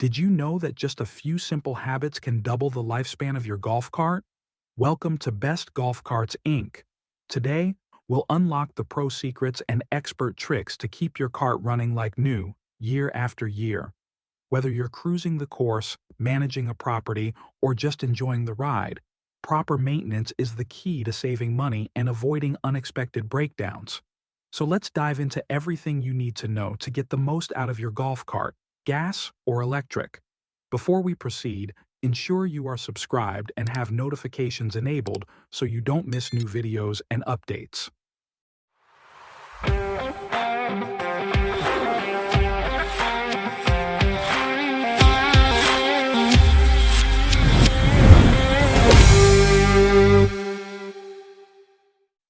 Did you know that just a few simple habits can double the lifespan of your golf cart? Welcome to Best Golf Carts Inc. Today, we'll unlock the pro secrets and expert tricks to keep your cart running like new, year after year. Whether you're cruising the course, managing a property, or just enjoying the ride, proper maintenance is the key to saving money and avoiding unexpected breakdowns. So let's dive into everything you need to know to get the most out of your golf cart, gas or electric. Before we proceed, ensure you are subscribed and have notifications enabled so you don't miss new videos and updates.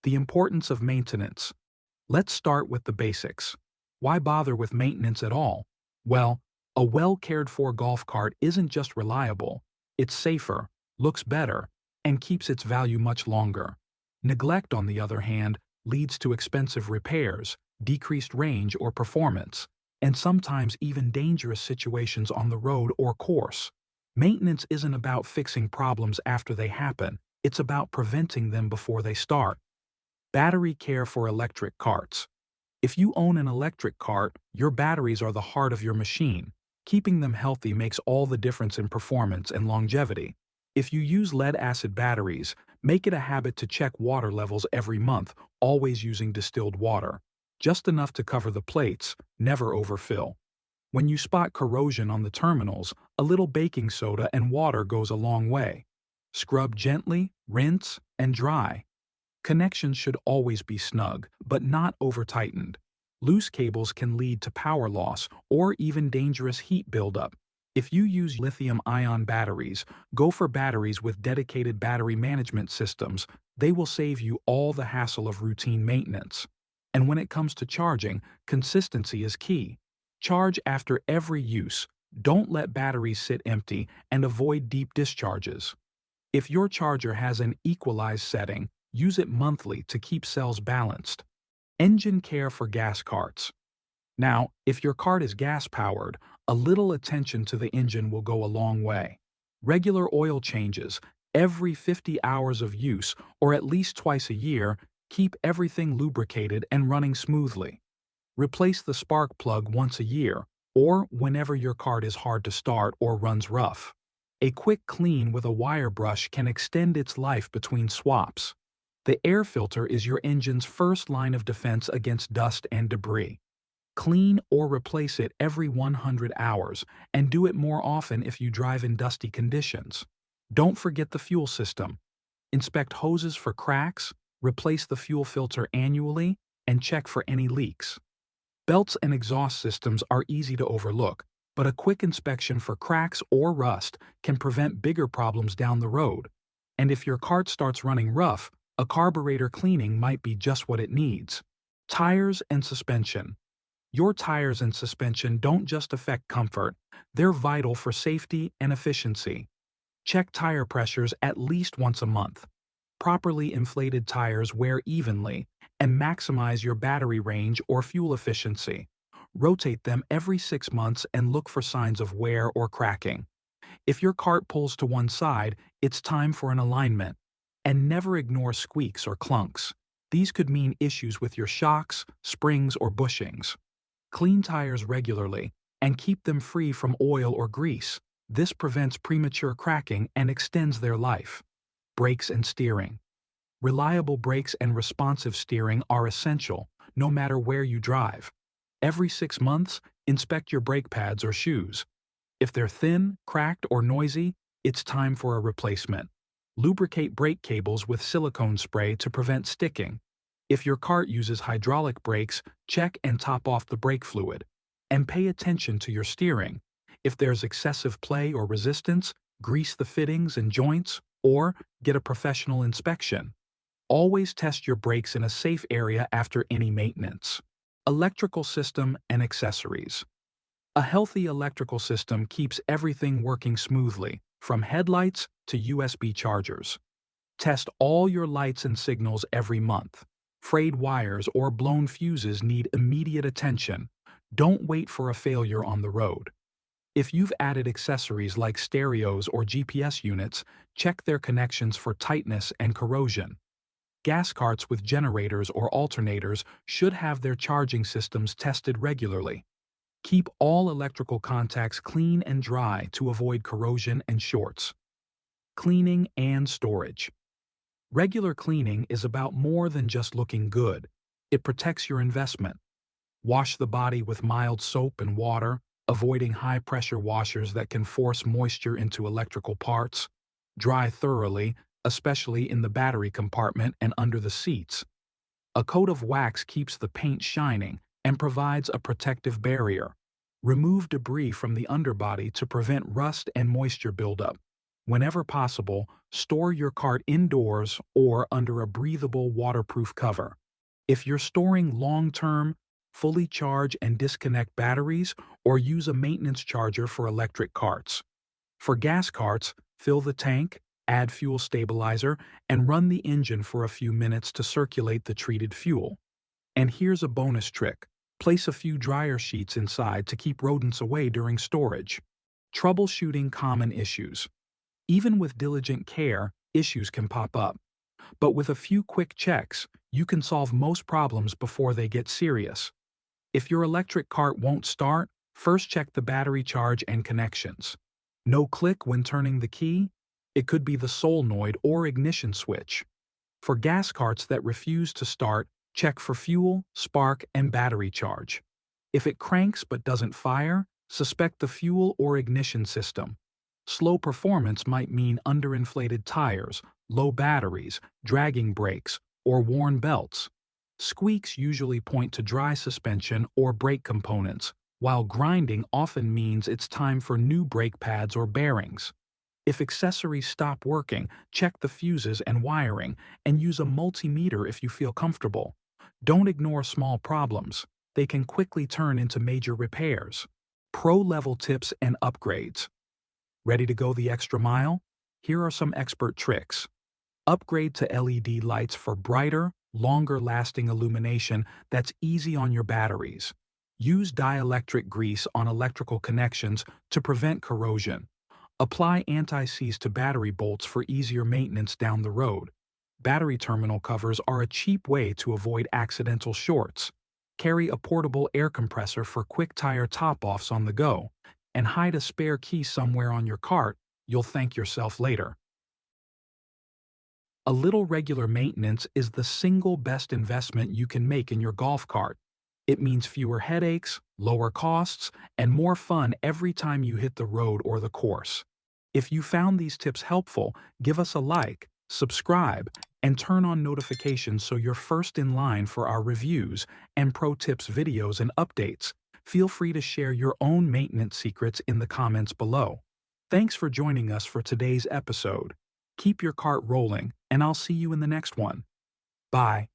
The importance of maintenance. Let's start with the basics. Why bother with maintenance at all? Well, a well-cared-for golf cart isn't just reliable, it's safer, looks better, and keeps its value much longer. Neglect, on the other hand, leads to expensive repairs, decreased range or performance, and sometimes even dangerous situations on the road or course. Maintenance isn't about fixing problems after they happen, it's about preventing them before they start. Battery care for electric carts. If you own an electric cart, your batteries are the heart of your machine. Keeping them healthy makes all the difference in performance and longevity. If you use lead-acid batteries, make it a habit to check water levels every month, always using distilled water. Just enough to cover the plates, never overfill. When you spot corrosion on the terminals, a little baking soda and water goes a long way. Scrub gently, rinse, and dry. Connections should always be snug, but not over-tightened. Loose cables can lead to power loss or even dangerous heat buildup. If you use lithium-ion batteries, go for batteries with dedicated battery management systems. They will save you all the hassle of routine maintenance. And when it comes to charging, consistency is key. Charge after every use. Don't let batteries sit empty and avoid deep discharges. If your charger has an equalized setting, use it monthly to keep cells balanced. Engine care for gas carts. Now, if your cart is gas-powered, a little attention to the engine will go a long way. Regular oil changes, every 50 hours of use, or at least twice a year, keep everything lubricated and running smoothly. Replace the spark plug once a year, or whenever your cart is hard to start or runs rough. A quick clean with a wire brush can extend its life between swaps. The air filter is your engine's first line of defense against dust and debris. Clean or replace it every 100 hours, and do it more often if you drive in dusty conditions. Don't forget the fuel system. Inspect hoses for cracks, replace the fuel filter annually, and check for any leaks. Belts and exhaust systems are easy to overlook, but a quick inspection for cracks or rust can prevent bigger problems down the road. And if your cart starts running rough, a carburetor cleaning might be just what it needs. Tires and suspension. Your tires and suspension don't just affect comfort, they're vital for safety and efficiency. Check tire pressures at least once a month. Properly inflated tires wear evenly and maximize your battery range or fuel efficiency. Rotate them every 6 months and look for signs of wear or cracking. If your cart pulls to one side, it's time for an alignment. And never ignore squeaks or clunks. These could mean issues with your shocks, springs, or bushings. Clean tires regularly and keep them free from oil or grease. This prevents premature cracking and extends their life. Brakes and steering. Reliable brakes and responsive steering are essential, no matter where you drive. Every 6 months, inspect your brake pads or shoes. If they're thin, cracked, or noisy, it's time for a replacement. Lubricate brake cables with silicone spray to prevent sticking. If your cart uses hydraulic brakes, check and top off the brake fluid. And pay attention to your steering. If there's excessive play or resistance, grease the fittings and joints, or get a professional inspection. Always test your brakes in a safe area after any maintenance. Electrical system and accessories. A healthy electrical system keeps everything working smoothly, from headlights to USB chargers. Test all your lights and signals every month. Frayed wires or blown fuses need immediate attention. Don't wait for a failure on the road. If you've added accessories like stereos or GPS units, check their connections for tightness and corrosion. Gas carts with generators or alternators should have their charging systems tested regularly. Keep all electrical contacts clean and dry to avoid corrosion and shorts. Cleaning and storage. Regular cleaning is about more than just looking good. It protects your investment. Wash the body with mild soap and water, avoiding high-pressure washers that can force moisture into electrical parts. Dry thoroughly, especially in the battery compartment and under the seats. A coat of wax keeps the paint shining and provides a protective barrier. Remove debris from the underbody to prevent rust and moisture buildup. Whenever possible, store your cart indoors or under a breathable waterproof cover. If you're storing long-term, fully charge and disconnect batteries or use a maintenance charger for electric carts. For gas carts, fill the tank, add fuel stabilizer, and run the engine for a few minutes to circulate the treated fuel. And here's a bonus trick. Place a few dryer sheets inside to keep rodents away during storage. Troubleshooting common issues. Even with diligent care, issues can pop up. But with a few quick checks, you can solve most problems before they get serious. If your electric cart won't start, first check the battery charge and connections. No click when turning the key? It could be the solenoid or ignition switch. For gas carts that refuse to start, check for fuel, spark, and battery charge. If it cranks but doesn't fire, suspect the fuel or ignition system. Slow performance might mean underinflated tires, low batteries, dragging brakes, or worn belts. Squeaks usually point to dry suspension or brake components, while grinding often means it's time for new brake pads or bearings. If accessories stop working, check the fuses and wiring, and use a multimeter if you feel comfortable. Don't ignore small problems. They can quickly turn into major repairs. Pro-level tips and upgrades. Ready to go the extra mile? Here are some expert tricks. Upgrade to LED lights for brighter, longer-lasting illumination that's easy on your batteries. Use dielectric grease on electrical connections to prevent corrosion. Apply anti-seize to battery bolts for easier maintenance down the road. Battery terminal covers are a cheap way to avoid accidental shorts. Carry a portable air compressor for quick tire top-offs on the go. And hide a spare key somewhere on your cart. You'll thank yourself later. A little regular maintenance is the single best investment you can make in your golf cart. It means fewer headaches, lower costs, and more fun every time you hit the road or the course. If you found these tips helpful, give us a like, subscribe, and turn on notifications so you're first in line for our reviews and pro tips videos and updates. Feel free to share your own maintenance secrets in the comments below. Thanks for joining us for today's episode. Keep your cart rolling, and I'll see you in the next one. Bye.